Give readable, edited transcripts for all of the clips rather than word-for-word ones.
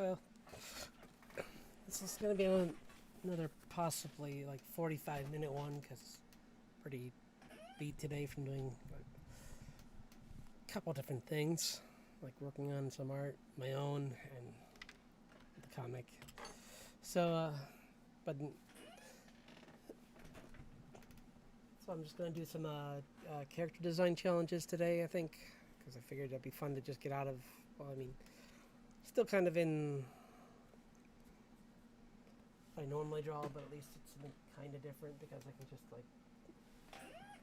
Well, this is gonna be another possibly like 45-minute one because pretty beat today from doing a couple different things, like working on some art, my own, and the comic. So, but so I'm just gonna do some character design challenges today. I think because I figured it'd be fun to just get out of. Well, I mean, still kind of in I normally draw, but at least it's something kind of different because I can just like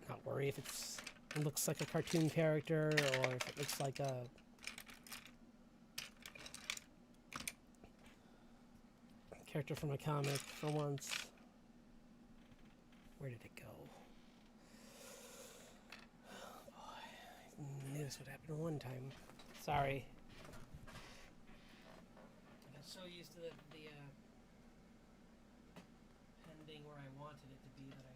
not worry if it looks like a cartoon character or if it looks like a character from a comic for once. Where did it go? Oh, I knew this would happen one time. Sorry. I got so used to the pen being where I wanted it to be that I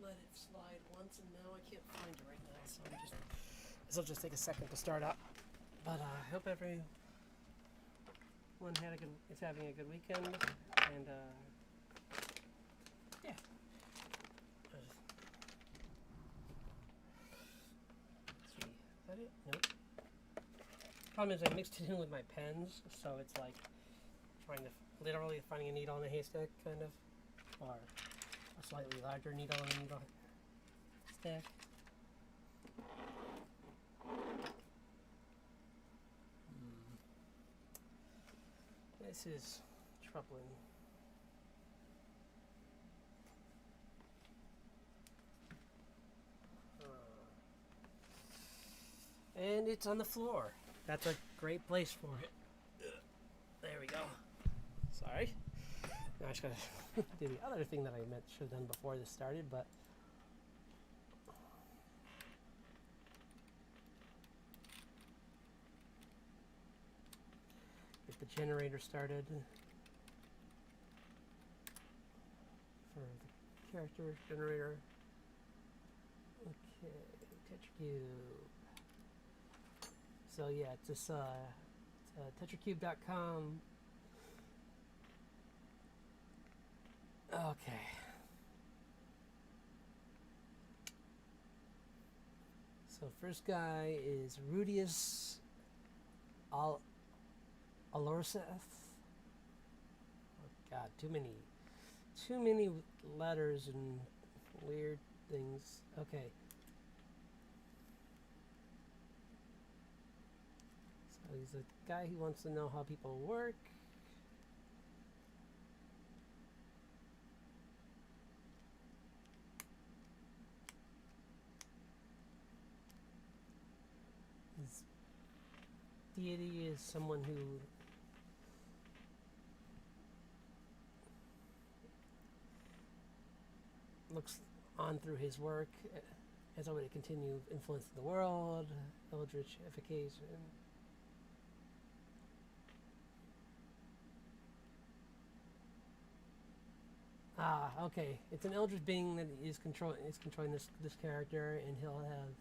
let it slide once and now I can't find it right now. So this will just take a second to start up. But I hope everyone is having a good weekend, and yeah. Let's see, is that it? Nope. Problem is I mixed it in with my pens, so it's like trying to literally finding a needle in a haystack, kind of, or a slightly larger needle in a needle stack. This is troubling. And it's on the floor. That's a great place for it. There we go. Sorry. Now I just gotta do the other thing that I should have done before this started, but get the generator started for the character generator. Okay, TetraCube. So yeah, it's this TetraCube.com. Okay. So first guy is Rudius Alorseth. Oh God, too many letters and weird things. Okay. So he's a guy who wants to know how people work. His deity is someone who looks on through his work as a way to continue influencing the world, eldritchification. Ah, okay. It's an eldritch being that is controlling this character, and he'll have.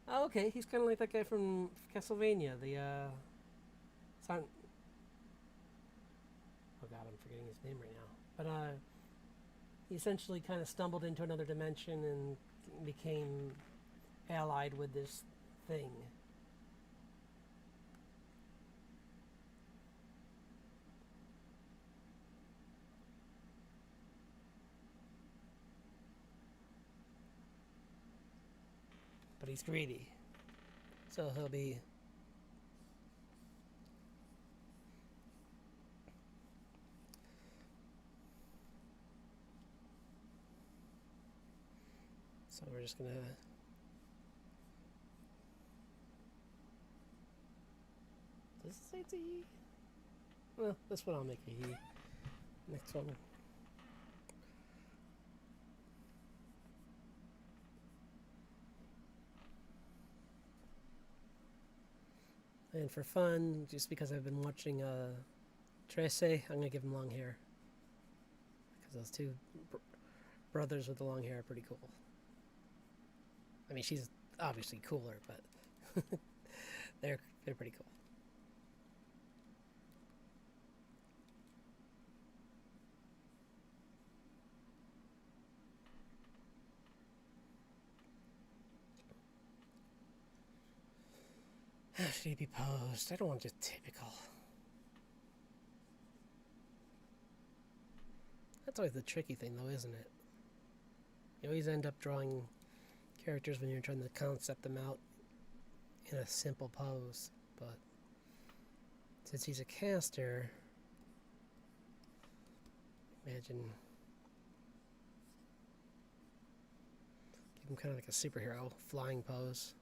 Oh, okay. He's kind of like that guy from Castlevania, the Son. Oh God, I'm forgetting his name right now. But he essentially kind of stumbled into another dimension and became allied with this thing. But he's greedy, so he'll be. So we're just gonna. Does it say it's a he? Well, this one I'll make a he. Next one. And for fun, just because I've been watching Trece, I'm gonna give him long hair. Because those two brothers with the long hair are pretty cool. I mean, she's obviously cooler, but they're pretty cool. How should he be posed? I don't want just typical. That's always the tricky thing, though, isn't it? You always end up drawing characters when you're trying to concept them out in a simple pose, but since he's a caster, imagine give him kind of like a superhero flying pose.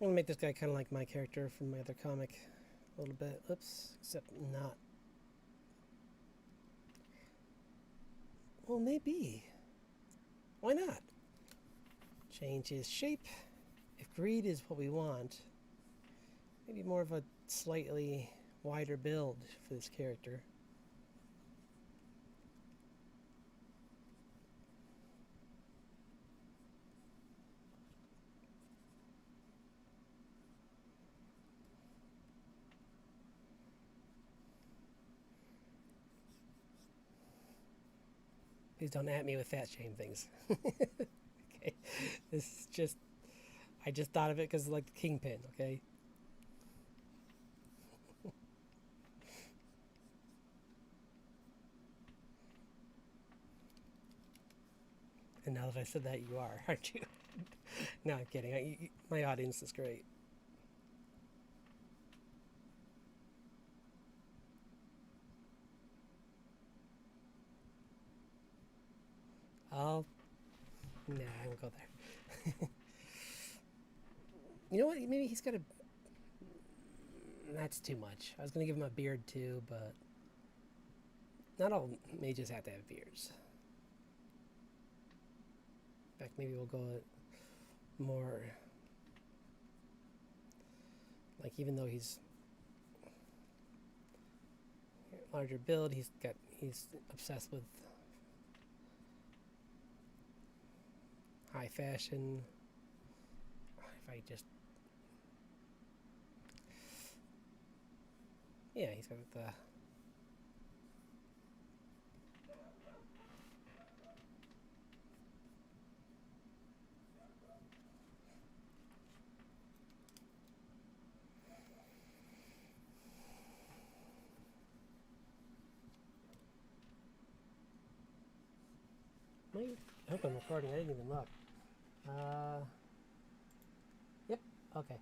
I'm gonna make this guy kind of like my character from my other comic a little bit. Oops, except not. Well, maybe. Why not? Change his shape. If greed is what we want, maybe more of a slightly wider build for this character. Please don't at me with fat shame things. Okay, this is just, I just thought of it because like the Kingpin, okay? And now that I said that, you are, aren't you? No, I'm kidding. My audience is great. I'll... Nah, I won't go there. You know what? Maybe he's got a... That's too much. I was going to give him a beard too, but... Not all mages have to have beards. In fact, maybe we'll go more... Like, even though he's... larger build, he's obsessed with high fashion. If I just... Yeah, he's got the... I hope I'm recording. I didn't even look. Yep. Okay.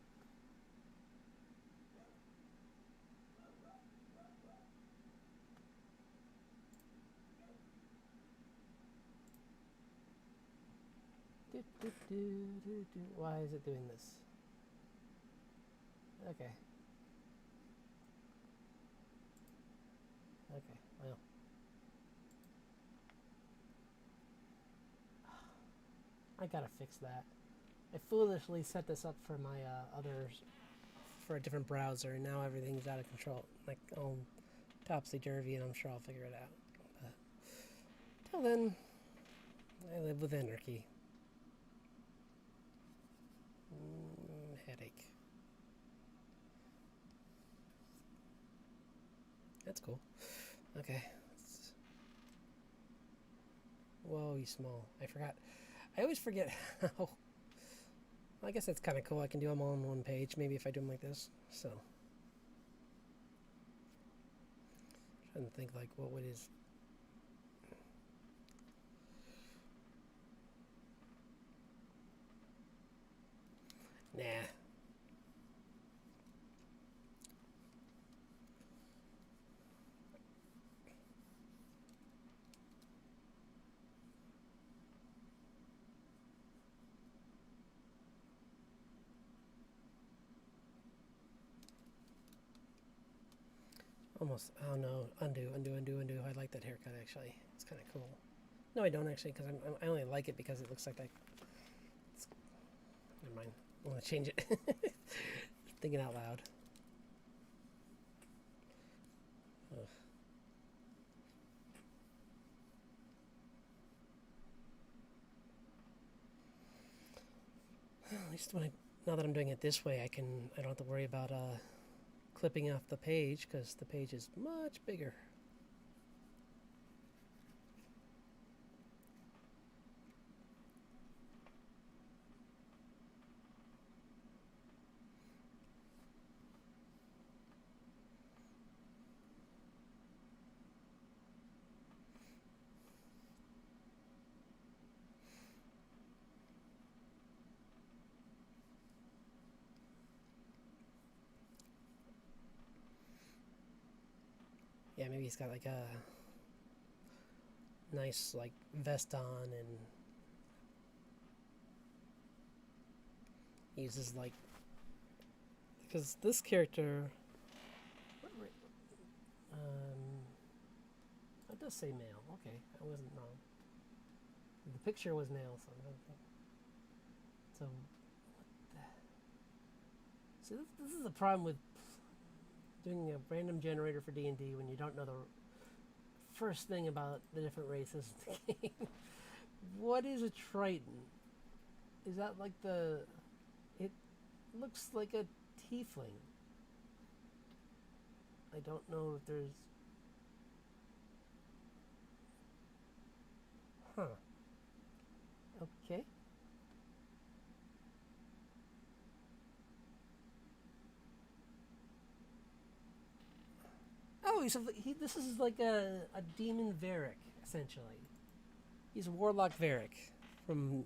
Why is it doing this? Okay. Okay. Well. I gotta fix that. I foolishly set this up for my others, for a different browser, and now everything's out of control. Like, all topsy-turvy, and I'm sure I'll figure it out. But till then, I live with anarchy. Headache. That's cool. Okay. Whoa, he's small. I forgot. I always forget how... Well, I guess that's kind of cool. I can do them all on one page, maybe if I do them like this. So... trying to think, like, what would his... Nah. Almost. Oh no. Undo, undo, undo, undo. I like that haircut actually. It's kind of cool. No, I don't actually, because I only like it because it looks like it's, never mind. I want to change it. Thinking out loud. Ugh. At least now that I'm doing it this way, I don't have to worry about clipping off the page because the page is much bigger. Yeah, maybe he's got like a nice like vest on and uses like, because this character it does say male. Okay, I wasn't wrong. The picture was male, so I don't think. So, see, this is the problem with doing a random generator for D&D when you don't know the first thing about the different races in the game. What is a Triton? Is that like the... It looks like a tiefling. I don't know if there's... Huh. Okay. Oh, this is like a demon Varric, essentially. He's a warlock Varric from...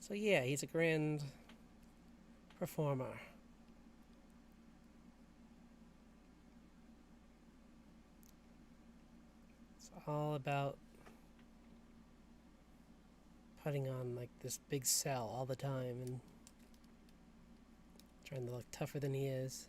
So yeah, he's a grand performer. It's all about putting on like this big sell all the time and trying to look tougher than he is.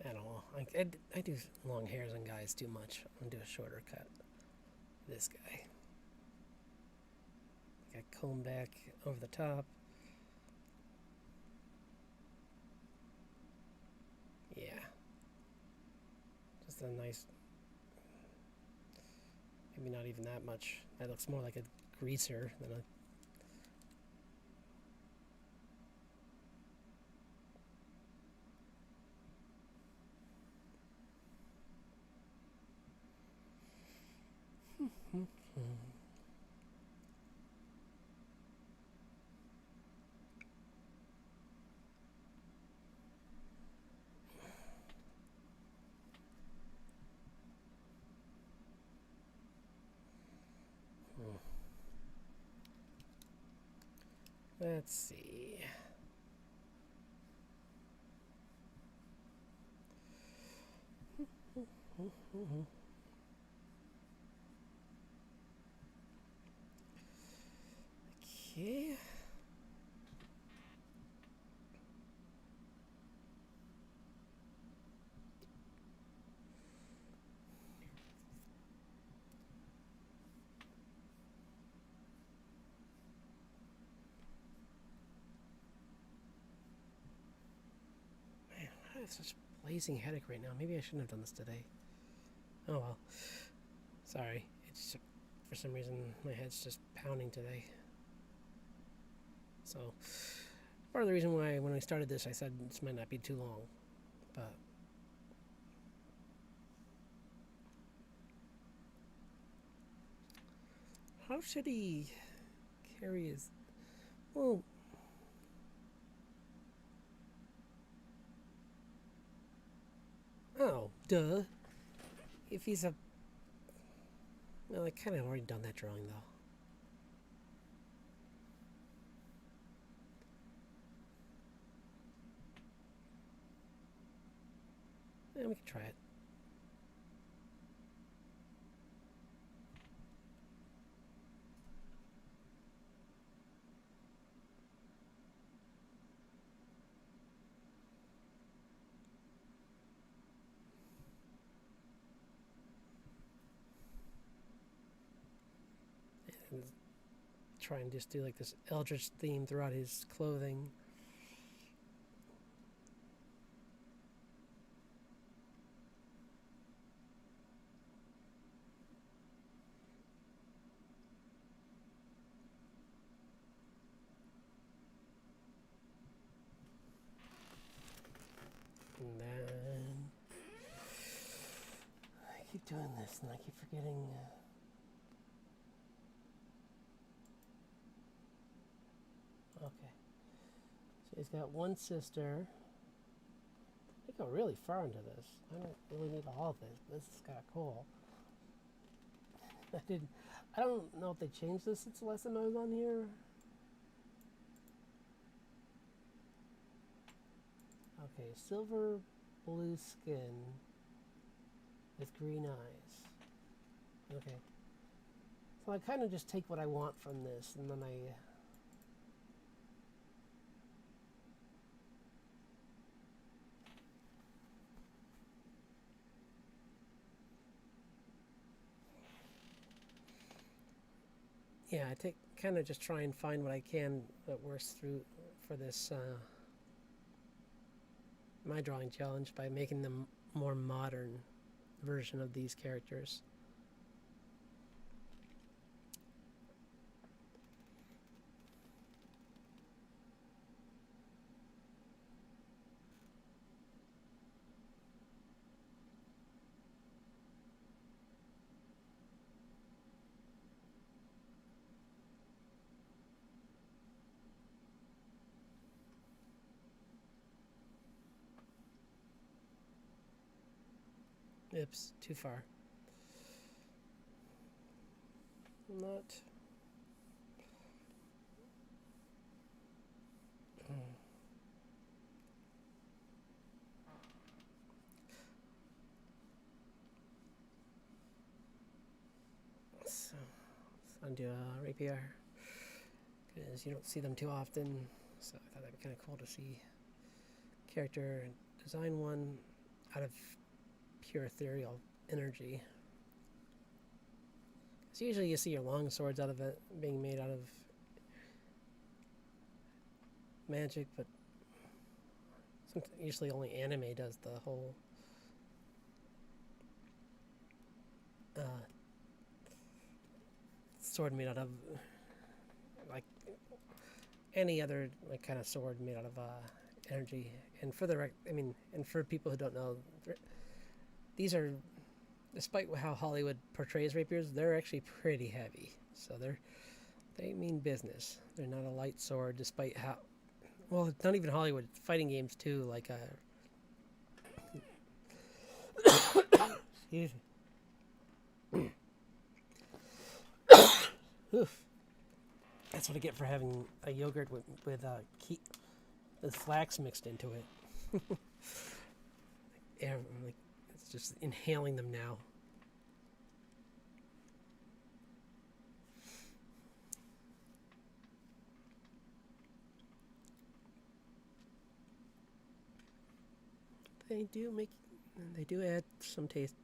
I don't know. I do long hairs on guys too much. I'm gonna do a shorter cut. This guy. Got comb back over the top. Yeah. Just a nice, maybe not even that much. That looks more like a greaser than a... Let's see. Okay. Man, I have such a blazing headache right now. Maybe I shouldn't have done this today. Oh well. Sorry. It's just, for some reason my head's just pounding today. So part of the reason why when I started this I said this might not be too long, but how should he carry his... Well, oh, duh. if he's a... Well, I kind of already done that drawing, though. Yeah, we can try it. And try and just do like this eldritch theme throughout his clothing. And then I keep doing this and I keep forgetting. Okay. So he's got one sister. I go really far into this. I don't really need all of this, but this is kind of cool. I don't know if they changed this since the last time I was on here. Okay, silver blue skin with green eyes. Okay. So I kind of just take what I want from this, and then I... Yeah, I take kind of just try and find what I can that works through for this my drawing challenge by making them more modern version of these characters. Oops, too far. Not. So, let's undo a rapier because you don't see them too often. So I thought that'd be kind of cool to see character design one out of pure ethereal energy. So usually you see your long swords out of it being made out of magic, but usually only anime does the whole sword made out of like any other like kind of sword made out of energy. And for the and for people who don't know, these are, despite how Hollywood portrays rapiers, they're actually pretty heavy. So they mean business. They're not a light sword, despite how... Well, it's not even Hollywood. Fighting games, too, like... Excuse me. Oof. That's what I get for having a yogurt with flax mixed into it. Yeah, like, it's just inhaling them now. They do add some taste,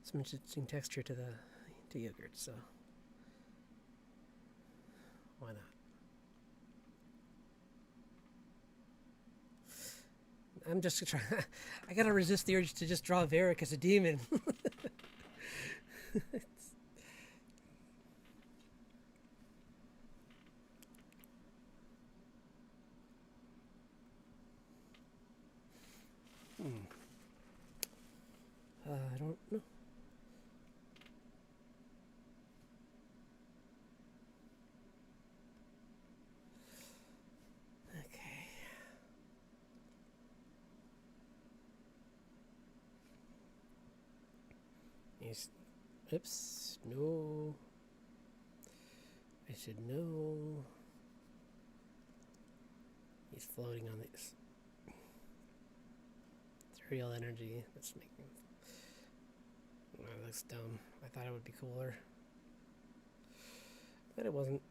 some interesting texture to yogurt, so why not? I'm just trying. I gotta resist the urge to just draw Varric as a demon. I don't know. Okay. He's... Oops. No. I should know. He's floating on this. It's real energy that's making... Oh, that looks dumb. I thought it would be cooler. But it wasn't.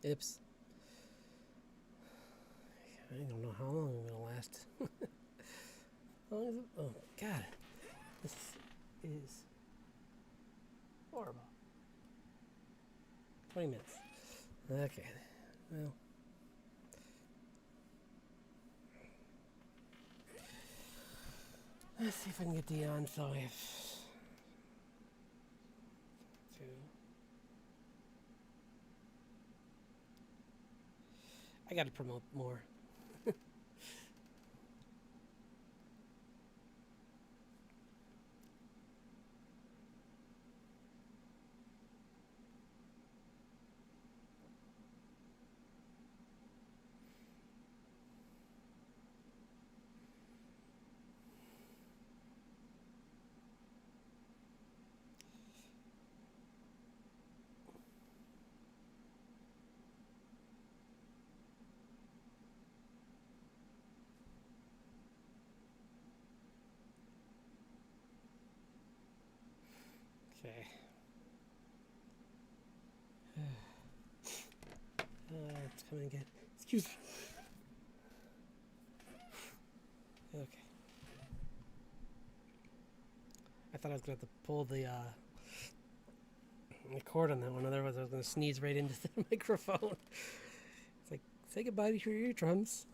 Oops. I don't know how long I'm gonna last. How long is it? Oh, God. This is horrible. 20 minutes. Okay. Well. Let's see if I can get Dion 5. 2. I gotta promote more. Okay. It's coming again. Excuse me. Okay. I thought I was going to have to pull the cord on that one, otherwise I was going to sneeze right into the microphone. It's like, say goodbye to your eardrums.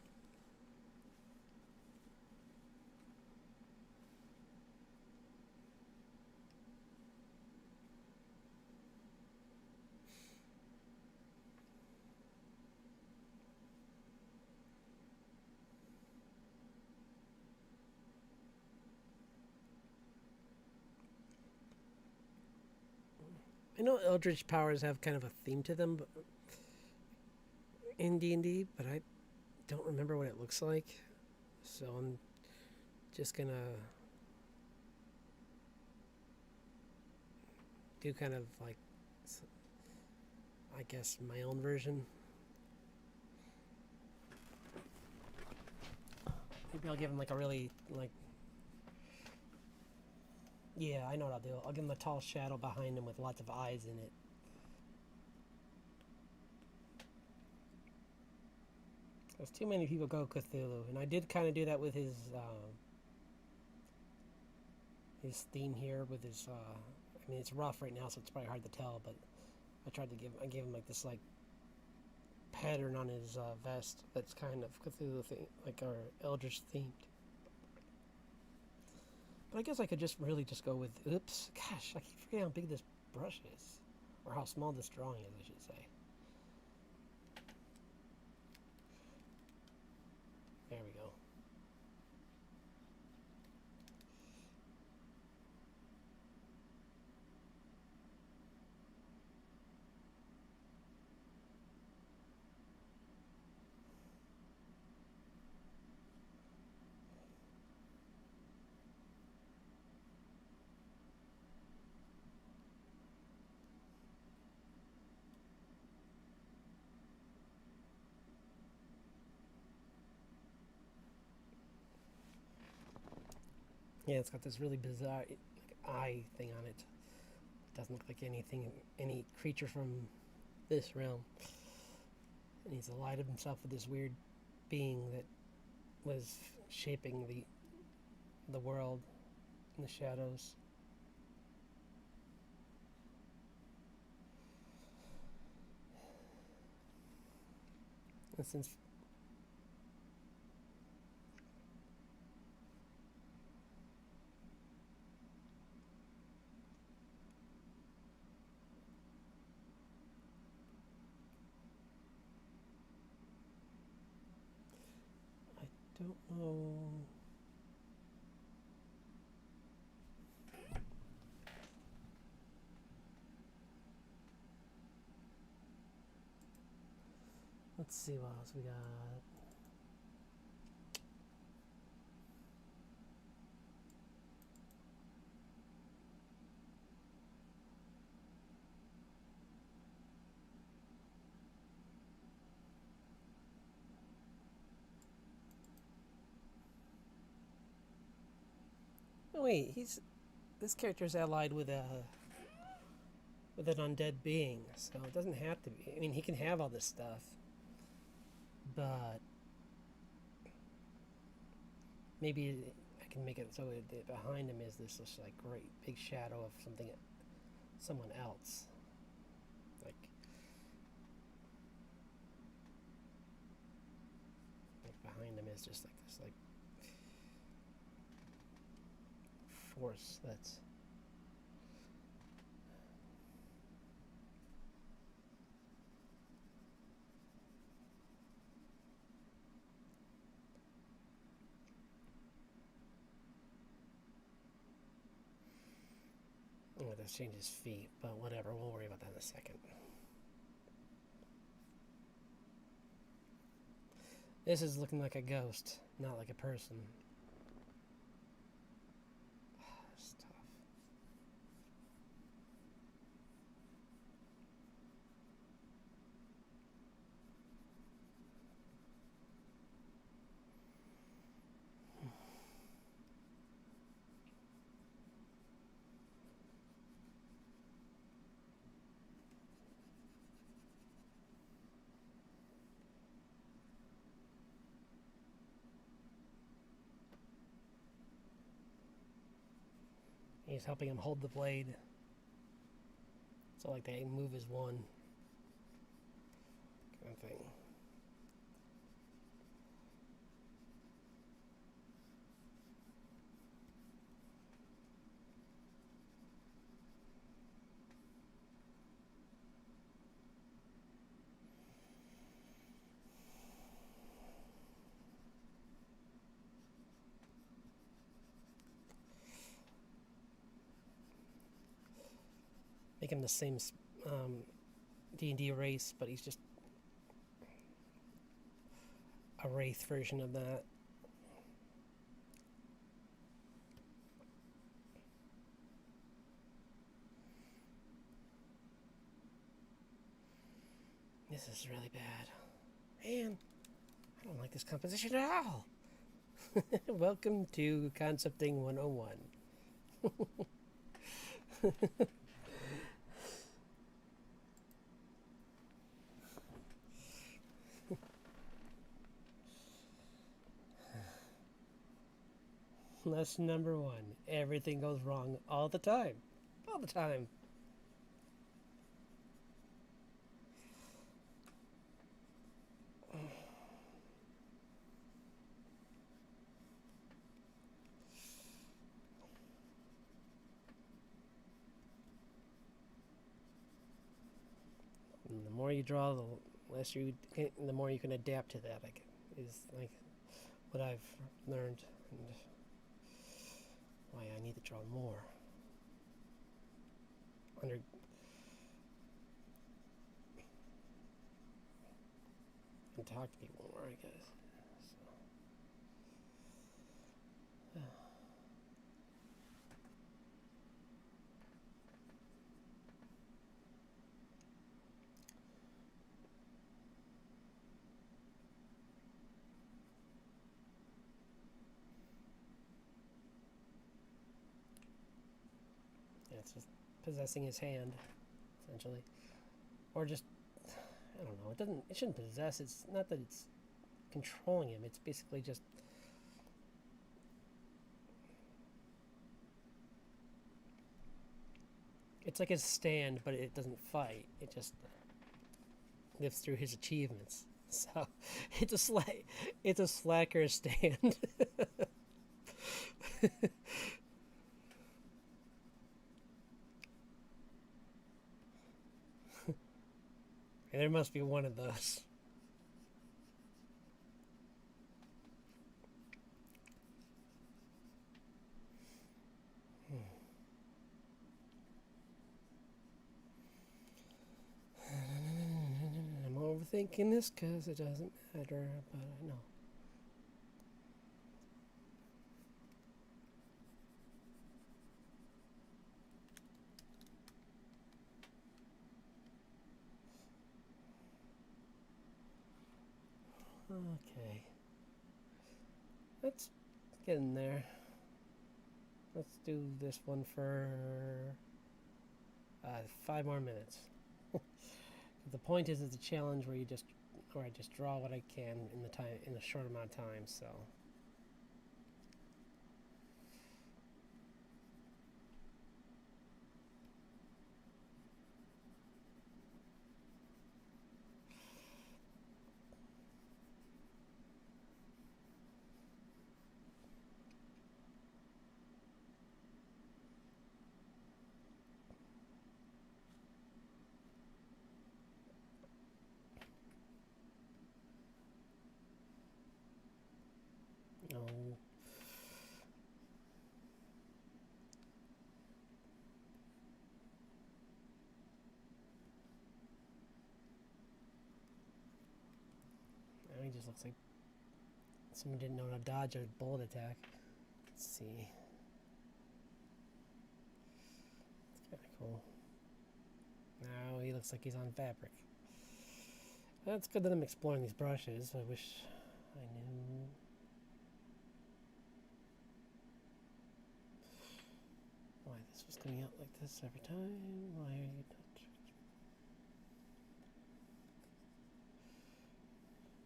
I know Eldritch powers have kind of a theme to them in D&D, but I don't remember what it looks like. So I'm just gonna do kind of like, I guess, my own version. Maybe I'll give him like a really, like, yeah, I know what I'll do. I'll give him a tall shadow behind him with lots of eyes in it. There's too many people go Cthulhu, and I did kind of do that with his theme here. With his, I mean, it's rough right now, so it's probably hard to tell. But I gave him like this like pattern on his vest that's kind of Cthulhu theme, like our Eldritch themed. But I guess I could just really just go with, oops, gosh, I keep forgetting how big this brush is, or how small this drawing is, I should say. There we go. Yeah, it's got this really bizarre like, eye thing on it. Doesn't look like any creature from this realm. And he's allied himself with this weird being that was shaping the world in the shadows. And since I don't know. Let's see what else we got. Oh wait, this character's allied with an undead being, so it doesn't have to be. I mean, he can have all this stuff, but maybe I can make it so that behind him is this just like great big shadow of someone else, like behind him is just like this like force that's. Oh, that's changed his feet, but whatever, we'll worry about that in a second. This is looking like a ghost, not like a person. It's tough. He's helping him hold the blade. So like they move as one kind of thing. Make him the same D&D race, but he's just a wraith version of that. This is really bad. Man, I don't like this composition at all. Welcome to Concepting 101. Lesson number 1. Everything goes wrong all the time. All the time. And the more you draw, the more you can adapt to that. Is like what I've learned, and why I need to draw more. And talk to people more, I guess. So. Yeah, it's just possessing his hand, essentially, or just I don't know. It shouldn't possess. It's not that it's controlling him. It's basically just. It's like his stand, but it doesn't fight. It just lives through his achievements. So it's a slacker stand. And there must be one of those. I'm over thinking this because it doesn't matter, but I know. Okay. Let's get in there. Let's do this one for 5 more minutes. The point is, it's a challenge where I just draw what I can in a short amount of time. So. No. He just looks like someone didn't know how to dodge a bullet attack. Let's see. It's kind of cool. Now he looks like he's on fabric. That's good that I'm exploring these brushes. I wish I knew. Why this was coming out like this every time. Why are you not?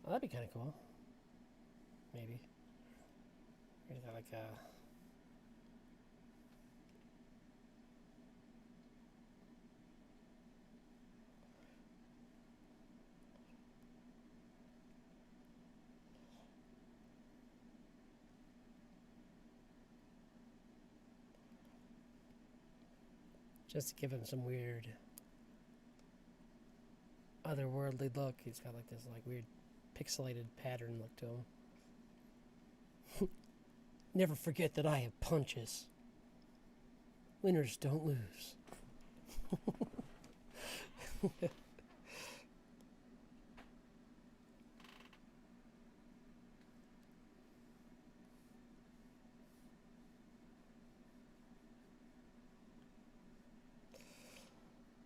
Oh, that'd be kind of cool. Maybe. He's got like a. Just to give him some weird otherworldly look. He's got like this like weird pixelated pattern look to him. Never forget that I have punches. Winners don't lose.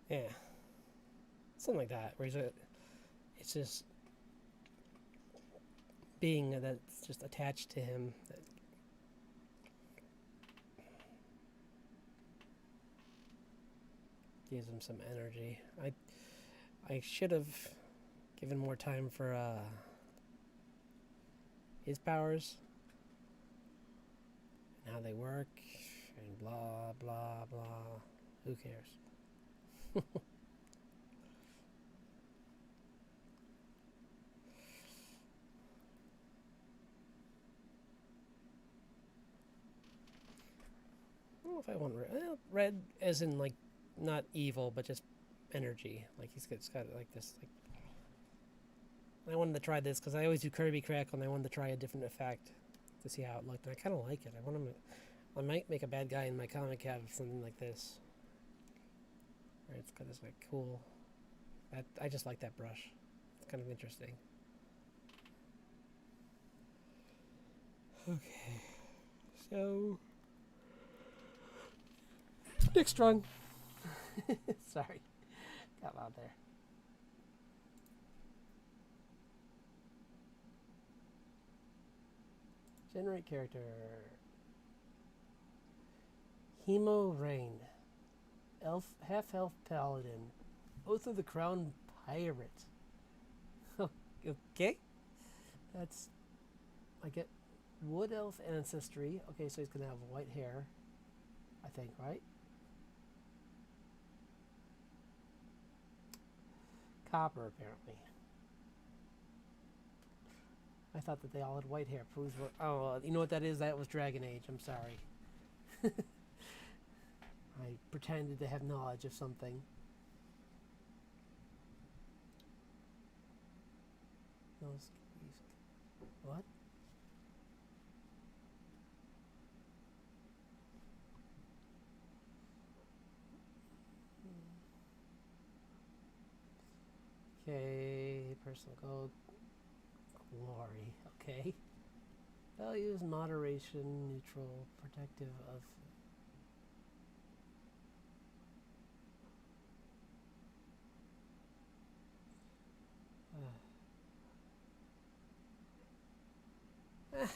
Yeah. Something like that, where it's just being that's just attached to him. That gives him some energy. I should have given more time for his powers and how they work and blah blah blah. Who cares? I don't know if I want red. Red as in like not evil, but just energy. Like he's got like this. Like I wanted to try this because I always do Kirby Crackle, and I wanted to try a different effect to see how it looked. And I kind of like it. I might make a bad guy in my comic have something like this. Where it's got this like cool. I just like that brush. It's kind of interesting. Okay, so next run. Sorry, got loud there. Generate character. Hemo Rain. Half-elf paladin. Oath of the Crown pirate. Okay. That's... I get wood elf ancestry. Okay, so he's going to have white hair. I think, right? Copper, apparently. I thought that they all had white hair. Oh, you know what that is? That was Dragon Age. I'm sorry. I pretended to have knowledge of something. What? Okay, personal goal. Glory. Okay. Values, moderation, neutral, protective of.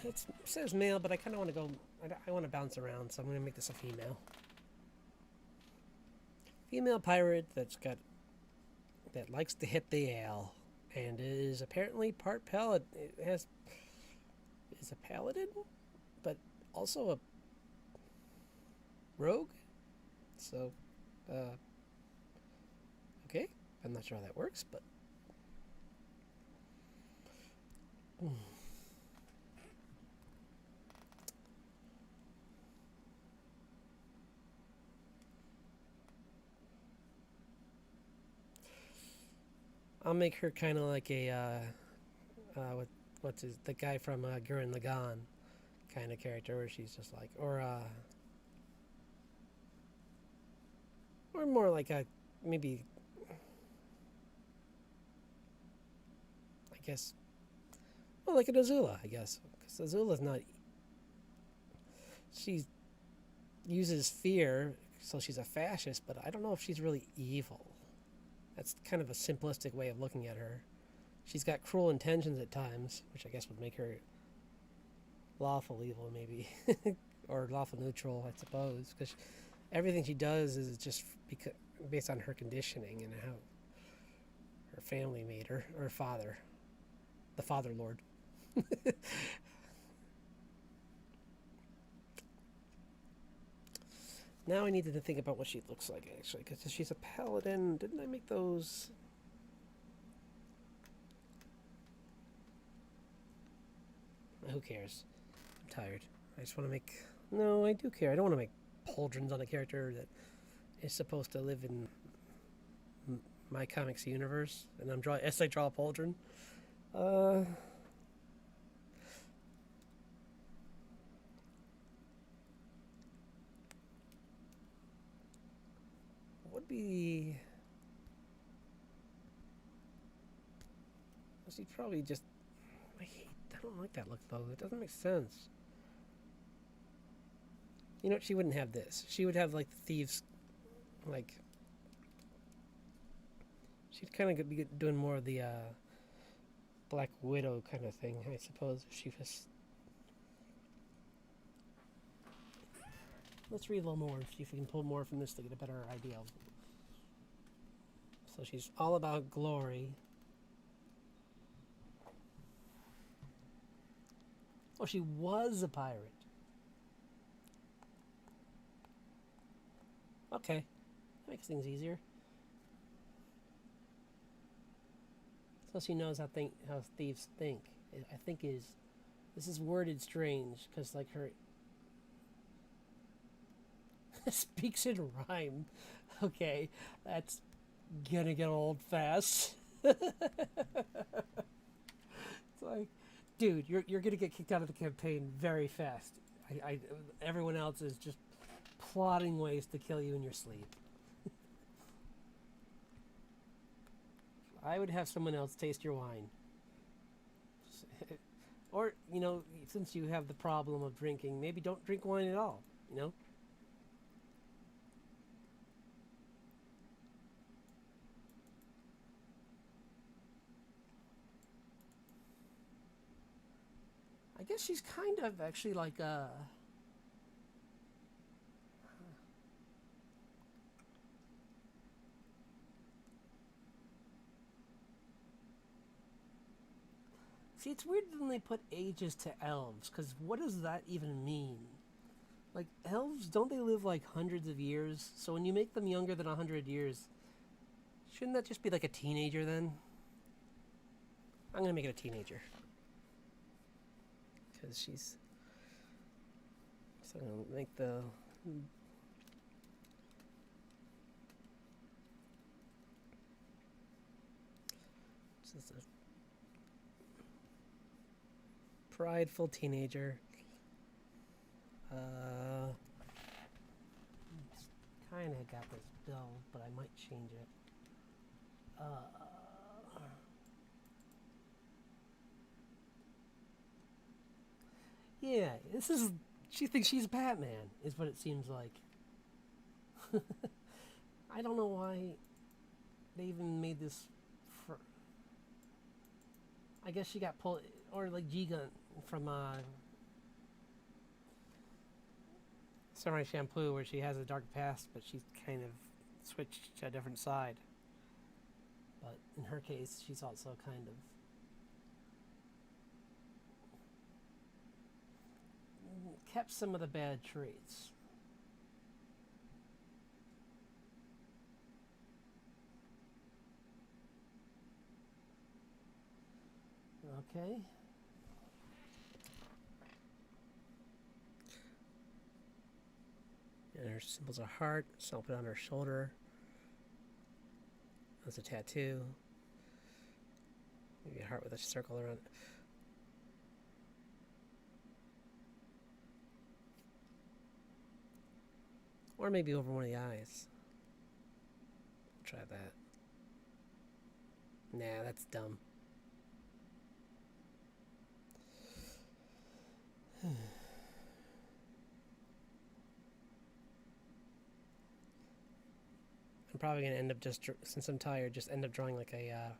It says male, but I kind of want to go. I want to bounce around, so I'm going to make this a female. Female pirate that likes to hit the ale, and is apparently part paladin. Is a paladin, but also a rogue. So, okay, I'm not sure how that works, but. I'll make her kind of like a the guy from Gurren Lagann kind of character, where she's just like, or more like a maybe, I guess, well, like an Azula, I guess, because Azula's not. She uses fear, so she's a fascist, but I don't know if she's really evil. That's kind of a simplistic way of looking at her. She's got cruel intentions at times, which I guess would make her lawful evil, maybe. Or lawful neutral, I suppose. Because everything she does is just based on her conditioning and how her family made her, or her father. The Father Lord. Now I need to think about what she looks like, actually, because she's a paladin. Didn't I make those? Who cares? I'm tired. I just want to make... No, I do care. I don't want to make pauldrons on a character that is supposed to live in my comics universe, and I draw a pauldron. Would be... She'd probably just... I don't like that look, though. It doesn't make sense. You know what? She wouldn't have this. She would have, like, the thieves... Like... She'd kind of be doing more of the, Black Widow kind of thing, I suppose, if she was... Let's read a little more, see if we can pull more from this to get a better idea of... So she's all about glory. Oh, she was a pirate. Okay. That makes things easier. So she knows how thieves think. I think this is worded strange, because like her... speaks in rhyme. Okay, that's gonna get old fast. It's like... Dude, you're gonna get kicked out of the campaign very fast. Everyone else is just plotting ways to kill you in your sleep. I would have someone else taste your wine. Or, you know, since you have the problem of drinking, maybe don't drink wine at all, you know? I guess she's kind of actually like See, it's weird when they put ages to elves, because what does that even mean? Like, elves, don't they live like hundreds of years? So when you make them younger than 100 years, shouldn't that just be like a teenager then? I'm gonna make it a teenager. Because she's... So I'm gonna make the... Just a prideful teenager. Kind of got this build, but I might change it. Yeah, this is. She thinks she's Batman, is what it seems like. I don't know why they even made this. For, I guess she got pulled, or like G-Gun from Samurai Champloo, where she has a dark past, but she's kind of switched to a different side. But in her case, she's also kind of kept some of the bad traits. Okay. And her symbol's a heart, so I'll put it on her shoulder. That's a tattoo. Maybe a heart with a circle around it. Or maybe over one of the eyes. Try that. Nah, that's dumb. I'm probably gonna end up just, since I'm tired, just end up drawing like a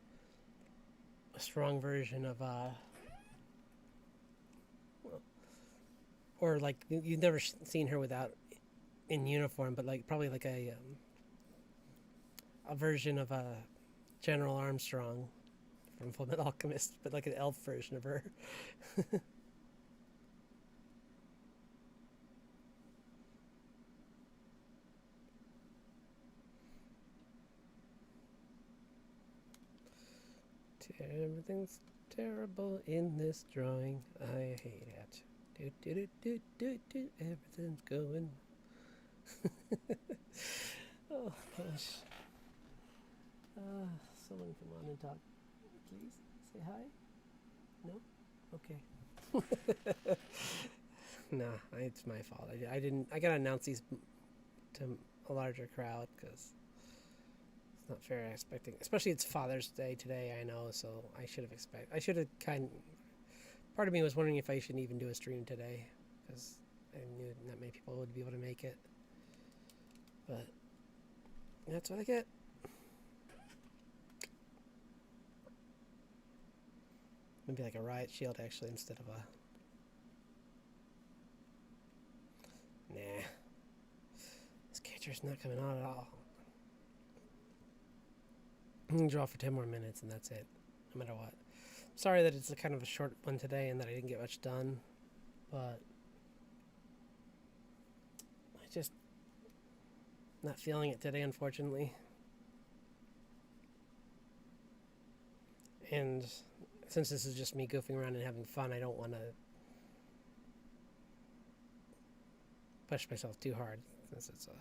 strong version of or like you've never seen her without in uniform, but like probably like a version of General Armstrong from Fullmetal Alchemist, but like an elf version of her. Everything's terrible in this drawing. I hate it. Do do do do do do. Everything's going. Oh gosh. Someone come on and talk, please. Say hi. No. Okay. Nah, it's my fault. I didn't. I gotta announce these to a larger crowd because it's not fair expecting, especially it's Father's Day today. I know, so I should have expected. I should have part of me was wondering if I should even do a stream today because I knew not many people would be able to make it. But that's what I get. Maybe like a riot shield actually instead of a. Nah. This character's not coming on at all. I'm gonna draw for 10 more minutes and that's it. No matter what. Sorry that it's a kind of a short one today and that I didn't get much done. But I just not feeling it today, unfortunately. And since this is just me goofing around and having fun, I don't want to push myself too hard since it's a.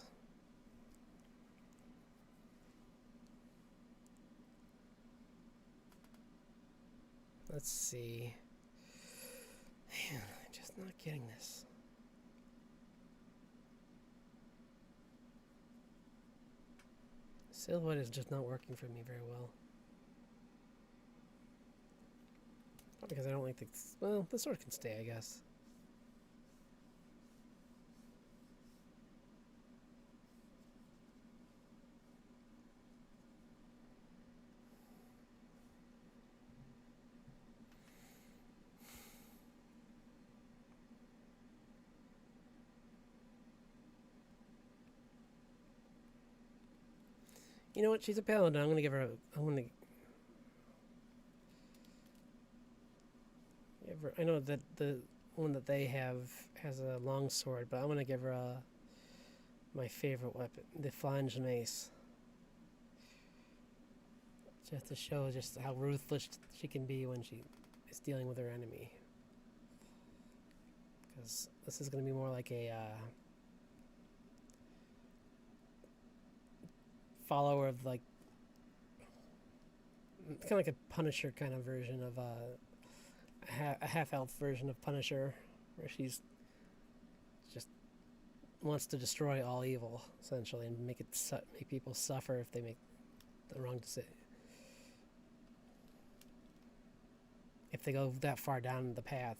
Let's see. Man, I'm just not getting this. Silhouette is just not working for me very well. Not because I don't like the. Well, the sword can stay, I guess. You know what? She's a paladin. I'm gonna give her a. I'm gonna give her. I know that the one that they have has a long sword, but I'm gonna give her my favorite weapon, the flanged mace. Just to show just how ruthless she can be when she is dealing with her enemy. Because this is gonna be more like a follower of like kind of like a Punisher kind of version of a half-elf version of Punisher, where she's just wants to destroy all evil essentially and make people suffer if they make the wrong decision. If they go that far down the path.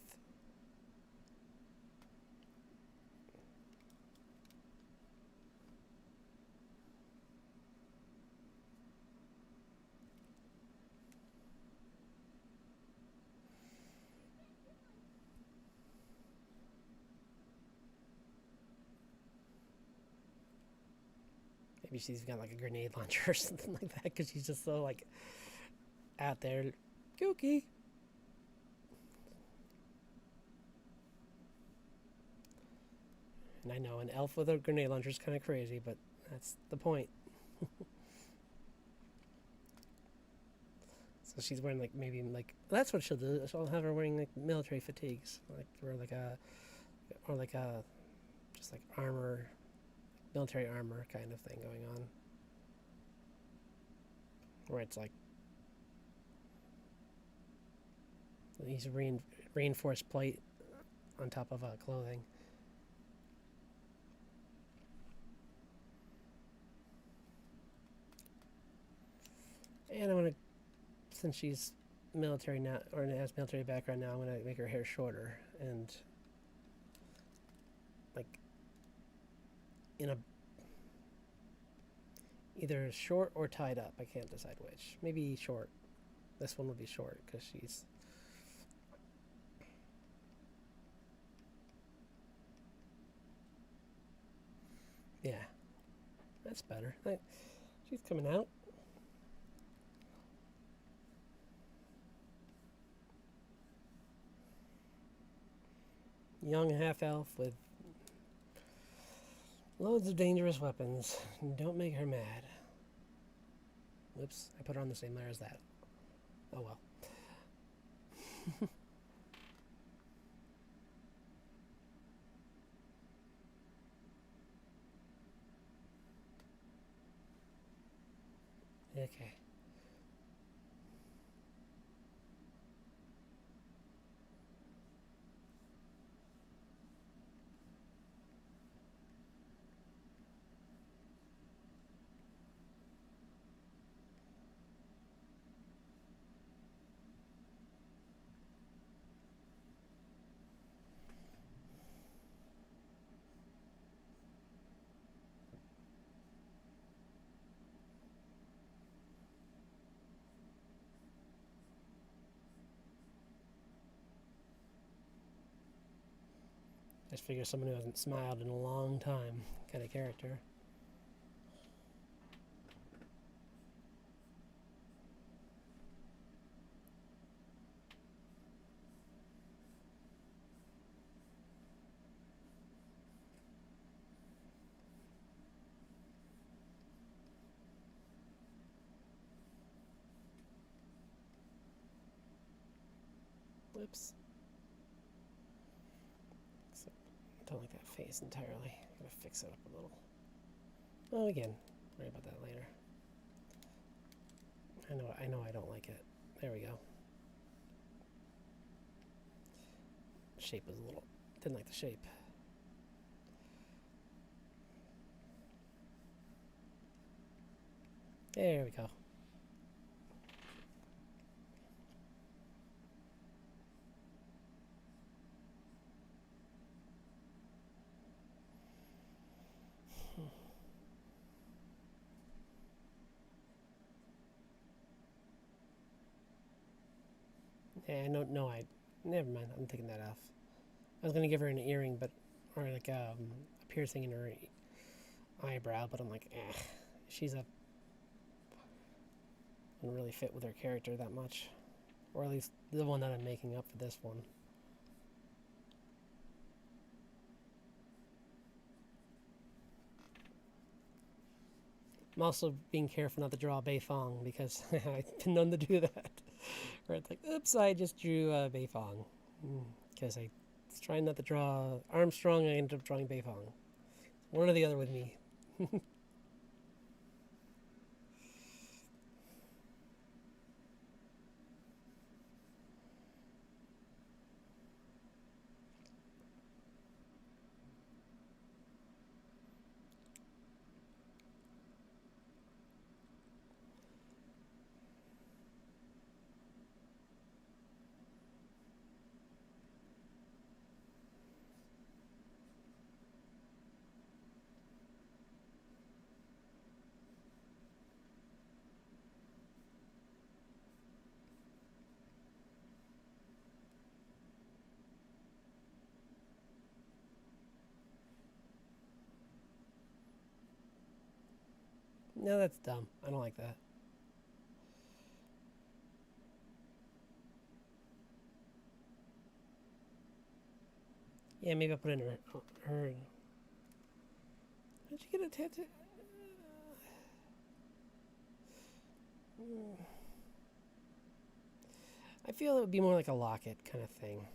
Maybe she's got like a grenade launcher or something like that because she's just so like out there, kooky. And I know an elf with a grenade launcher is kind of crazy, but that's the point. So she's wearing like maybe like that's what she'll do. She'll have her wearing like military fatigues, like or like a just like armor, military armor kind of thing going on, where it's like these reinforced plate on top of clothing. And I'm gonna, since she's military now or has military background now, I'm gonna make her hair shorter and like in a either short or tied up. I can't decide which. Maybe short. This one will be short because she's yeah. That's better. She's coming out. Young half elf with loads of dangerous weapons. Don't make her mad. Whoops, I put her on the same layer as that. Oh well. Okay. Just figure someone who hasn't smiled in a long time kind of character. Whoops. So, don't like that face entirely. Gotta fix it up a little. Oh, again, worry about that later. I know I don't like it. There we go. Shape was a little, didn't like the shape. There we go. Yeah, I never mind. I'm taking that off. I was gonna give her an earring, but or like a piercing in her eyebrow, but I'm like, she's a doesn't really fit with her character that much, or at least the one that I'm making up for this one. I'm also being careful not to draw a Beifong because I've been known to do that. Where it's like, oops, I just drew a Beifong. Because I was trying not to draw Armstrong, I ended up drawing Beifong. One or the other with me. No, that's dumb. I don't like that. Yeah, maybe I'll put in her. How'd you get a tattoo? I feel it would be more like a locket kind of thing.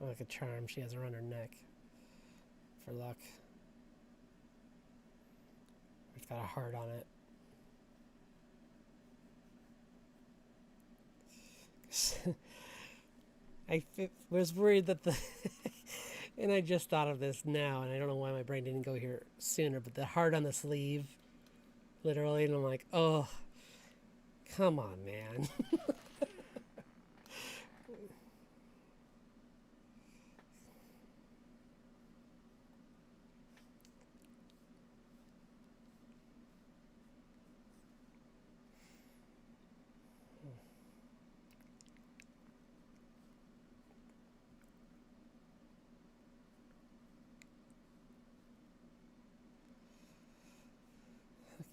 Or like a charm she has around her neck. For luck. It's got a heart on it. Was worried that the... and I just thought of this now, and I don't know why my brain didn't go here sooner, but the heart on the sleeve, literally, and I'm like, oh, come on, man.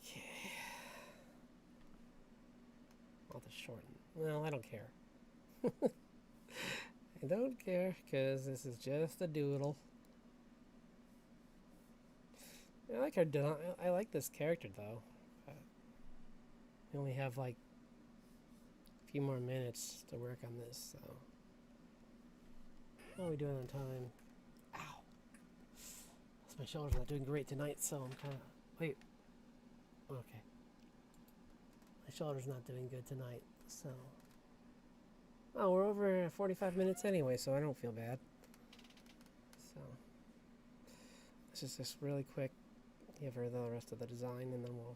Okay. All the shorten. Well, I don't care. I don't care, because this is just a doodle. I like her. I like this character, though. We only have like a few more minutes to work on this, so. How are we doing on time? Ow. My shoulder's not doing great tonight, so I'm kind of. Wait. Okay. My shoulder's not doing good tonight, so. Oh, we're over 45 minutes anyway, so I don't feel bad. So. This is just really quick. Give her the rest of the design, and then we'll.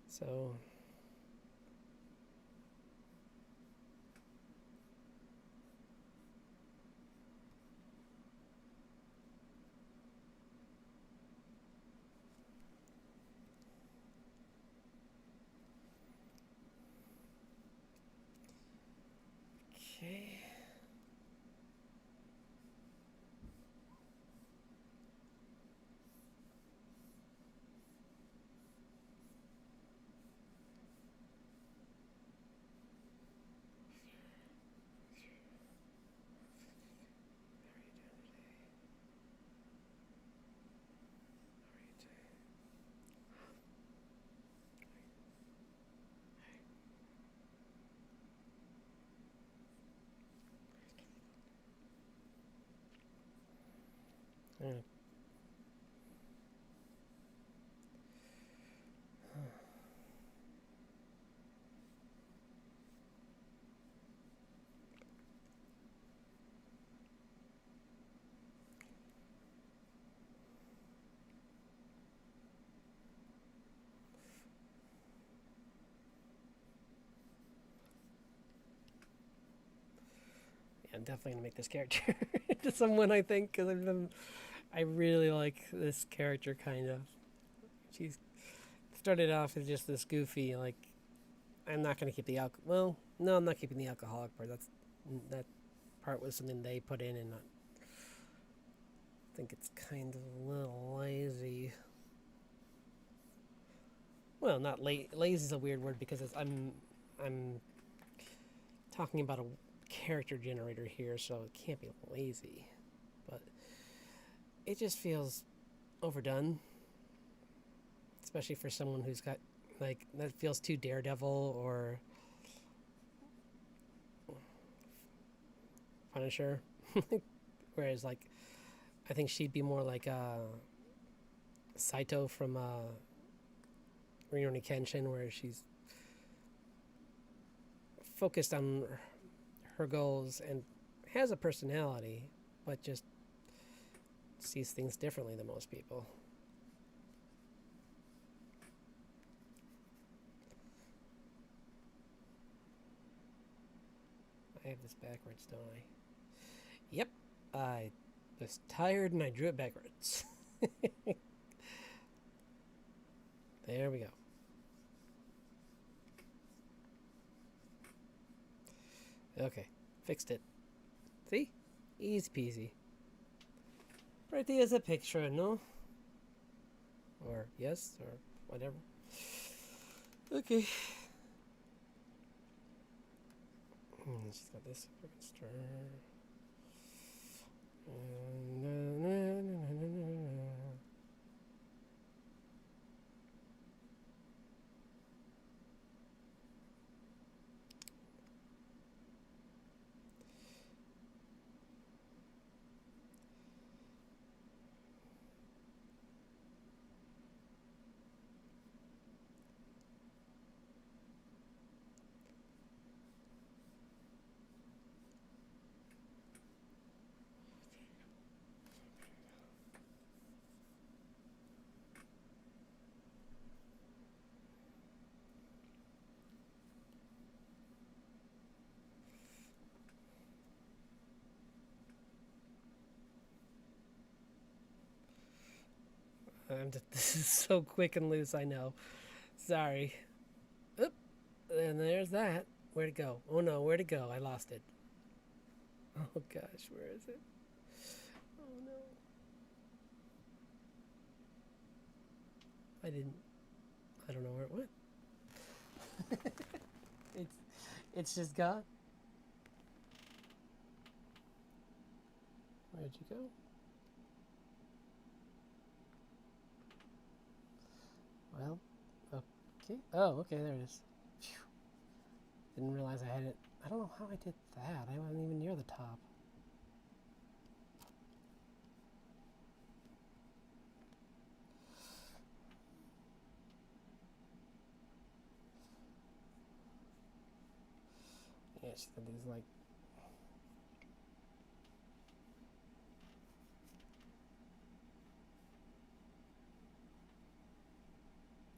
So. Okay. Yeah. I'm definitely gonna make this character into someone, I think, because I really like this character. Kind of, she's started off as just this goofy, like, I'm not gonna keep the alcohol. Well, no, I'm not keeping the alcoholic part. That part was something they put in, and I think it's kind of a little lazy. Well, not lazy is a weird word because I'm talking about a character generator here, so it can't be lazy. But it just feels overdone, especially for someone who's got like that feels too Daredevil or Punisher. Whereas like I think she'd be more like Saito from Rurouni Kenshin, where she's focused on her goals and has a personality, but just sees things differently than most people. I have this backwards, don't I? Yep. I was tired and I drew it backwards. There we go. Okay, fixed it. See? Easy peasy. Pretty as a picture, no? Or yes, or whatever. Okay. She's got this stir. This is so quick and loose, I know. Sorry. Oop. And there's that. Where'd it go? Oh no, where'd it go? I lost it. Oh gosh, where is it? Oh no. I don't know where it went. it's it's just gone. Where'd you go? Well, okay. Oh, okay, there it is. Phew. Didn't realize I had it. I don't know how I did that. I wasn't even near the top. Yeah, she said these like.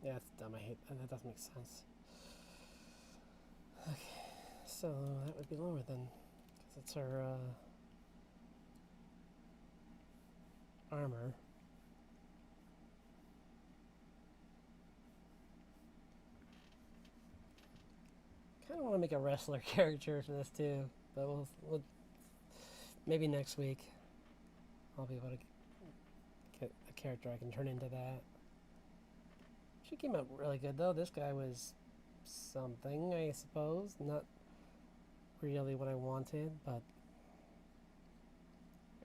Yeah, it's dumb. I hate that. That doesn't make sense. Okay, so that would be lower then, because it's her armor. Kind of want to make a wrestler character for this too, but we'll maybe next week I'll be able to get a character I can turn into that. She came out really good though. This guy was something, I suppose. Not really what I wanted, but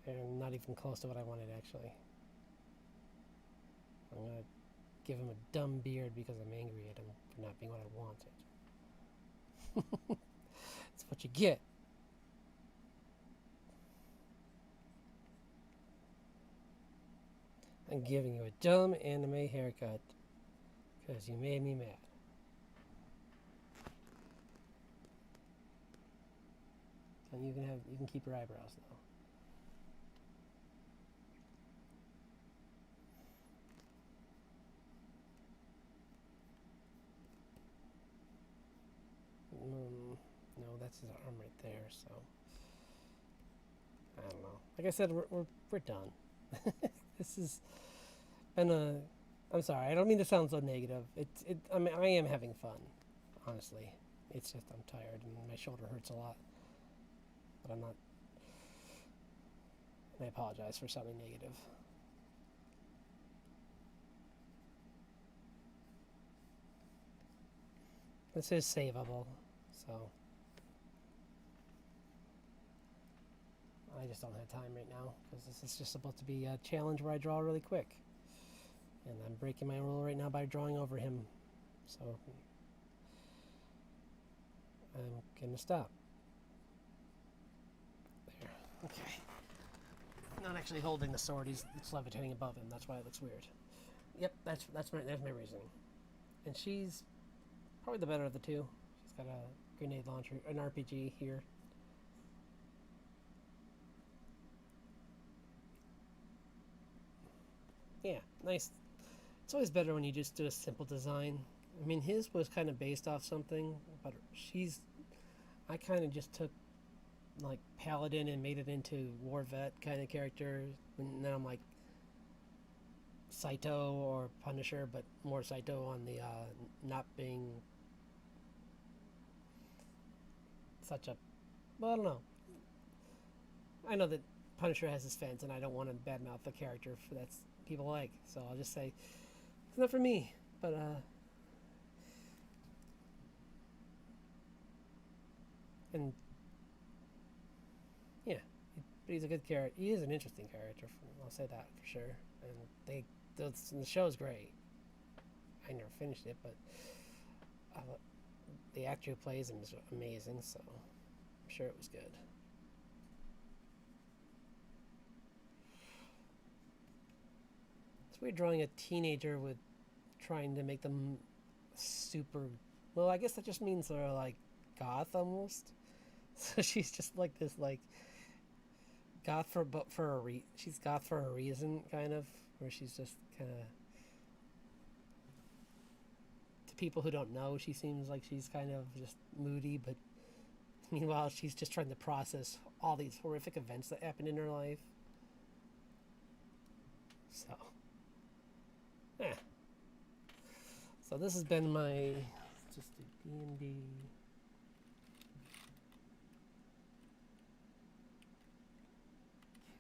not even close to what I wanted actually. I'm gonna give him a dumb beard because I'm angry at him for not being what I wanted. That's what you get. I'm giving you a dumb anime haircut because you made me mad. And you can keep your eyebrows though. No, that's his arm right there. So I don't know. Like I said, we're done. This has been a. I'm sorry. I don't mean to sound so negative. I mean, I am having fun. Honestly, it's just I'm tired and my shoulder hurts a lot. But I'm not. And I apologize for sounding negative. This is savable, so I just don't have time right now because this is just supposed to be a challenge where I draw really quick. And I'm breaking my rule right now by drawing over him. So I'm gonna stop. There. Okay. Not actually holding the sword, it's levitating above him. That's why it looks weird. Yep, that's my reasoning. And she's probably the better of the two. She's got a grenade launcher, an RPG here. Yeah, nice. It's always better when you just do a simple design. I mean, his was kind of based off something, but I kind of just took like Paladin and made it into War Vet kind of character. And then I'm like Saito or Punisher, but more Saito on the not being such a. Well, I don't know. I know that Punisher has his fans, and I don't want to badmouth the character for that's people like. So I'll just say it's not for me. But and yeah, but he's a good character. He is an interesting character. I'll say that for sure. And the show's great. I never finished it, but uh, the actor who plays him is amazing. So I'm sure it was good. It's weird drawing a teenager with trying to make them super. Well, I guess that just means they're like goth almost. So she's just like this, like goth she's goth for a reason, kind of, where she's just kind of to people who don't know, she seems like she's kind of just moody, but meanwhile she's just trying to process all these horrific events that happened in her life. So, yeah. So this has been my just a D&D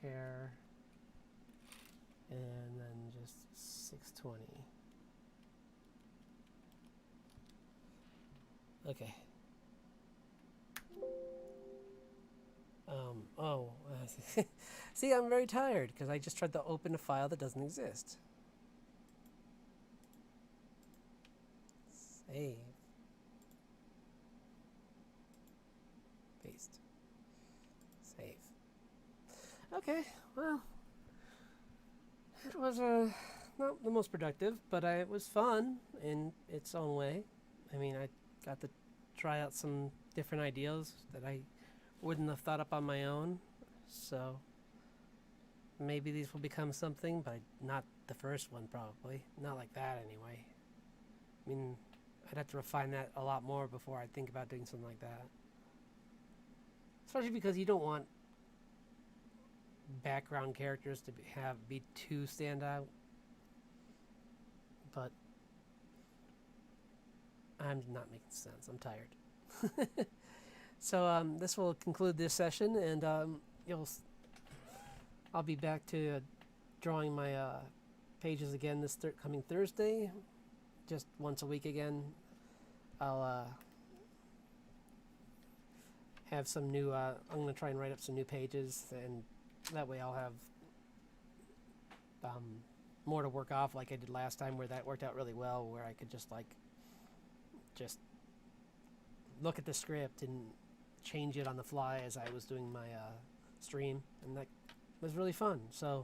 care, and then just 620. Okay. Oh, see, I'm very tired because I just tried to open a file that doesn't exist. Save. Paste. Save. Okay, well, it was not the most productive, but it was fun in its own way. I mean, I got to try out some different ideas that I wouldn't have thought up on my own. So maybe these will become something, but not the first one probably. Not like that anyway. I mean, I'd have to refine that a lot more before I think about doing something like that. Especially because you don't want background characters to be too standout. But I'm not making sense. I'm tired. So this will conclude this session, and I'll be back to drawing my pages again this coming Thursday, just once a week again. I'll have some new. I'm gonna try and write up some new pages, and that way I'll have more to work off, like I did last time, where that worked out really well, where I could just look at the script and change it on the fly as I was doing my stream, and that was really fun. So